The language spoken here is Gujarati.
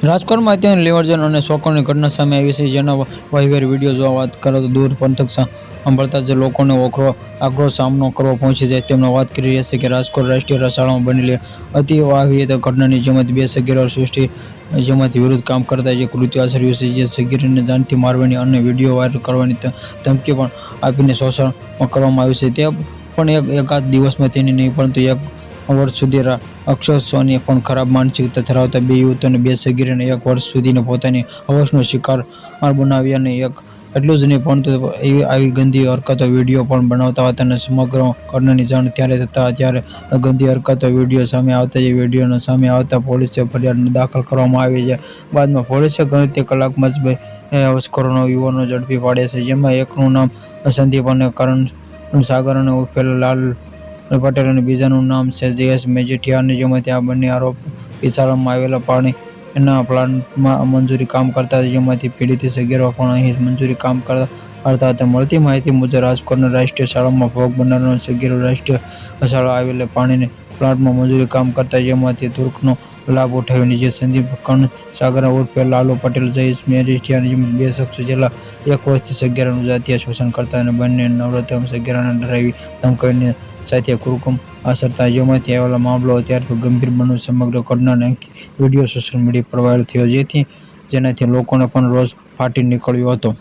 રાજકોટમાં અત્યારે લેવરજન અને શોકોની ઘટના સામે આવી છે, જેનો વહીવટ વિડીયો જોવા વાત કરો તો દૂર પંથક સાંભળતા જ લોકોને આક્રોશ સામનો કરવો પહોંચી જાય. તેમણે વાત કરી રહ્યા છે કે રાજકોટ રાષ્ટ્રીય શાળામાં બનેલી અતિ વાહિયાત ઘટનાની જેમાંથી બે સગીરો સૃષ્ટિ જેમાંથી વિરુદ્ધ કામ કરતા જે કૃત્ય આચર્યું છે, જે સગીરને જાનથી મારવાની અને વિડીયો વાયરલ કરવાની ધમકી પણ આપીને શોષણ કરવામાં આવ્યું છે. તે પણ એકાદ દિવસમાં તેની નહીં પરંતુ એક વર્ષ સુધી. અક્ષરશોની પણ ખરાબ માનસિકતા ધરાવતા બે યુવતીઓને બે સગીરને એક વર્ષ સુધીને પોતાની હવસનો શિકાર બનાવી અને એટલું જ નહીં પરંતુ આવી ગંદી હરકતો વિડીયો પણ બનાવતા હતા અને સમગ્ર ઘટનાની જાણ ત્યારે થતા ત્યારે ગંદી હરકતો વિડીયો સામે આવતા જે વિડીયોનો સામે આવતા પોલીસે ફરિયાદ દાખલ કરવામાં આવી છે. બાદમાં પોલીસે ગણતરી કલાકમાં જ બે હવસખોરોનો યુવાનો ઝડપી પાડ્યા છે, જેમાં એકનું નામ સંદીપ અને કરણ સાગર અને ઉર્ફે લાલ પટેલ અને બીજાનું નામ છે જયેશ મેજીઠિયા, જેમાંથી આ બંને આરોપી શાળામાં આવેલા પાણીના પ્લાન્ટમાં મજૂરી કામ કરતા હતા, જેમાંથી પીડિત સગીરો પણ અહીં મજૂરી કામ કરતા હતા. મળતી માહિતી મુજબ રાજકોટના રાષ્ટ્રીય શાળામાં ભોગ બનનારા સગીરો રાષ્ટ્રીય શાળા આવેલા પાણીના પ્લાન્ટમાં મજૂરી કામ કરતા, જેમાંથી ધૂળનો લાભ ઉઠાવીને જે સંદીપ કણ સાગર ઉર્ફે લાલુ પટેલ જયેશ મેજીઠિયા બે શખ્સો છેલ્લા એક વર્ષથી સગીરાનું જાતીય શોષણ કરતા અને બંને નવરતમ સગીરાને ડરાવી ધમકાવીને સાથે કુકર્મ આચરતા, જેમાંથી આવેલા મામલો અત્યારે ગંભીર બન્યો. સમગ્ર ઘટનાનો વિડીયો સોશિયલ મીડિયા પર વાયરલ થયો જેનાથી લોકોને પણ રોષ ફાટી નીકળ્યો હતો.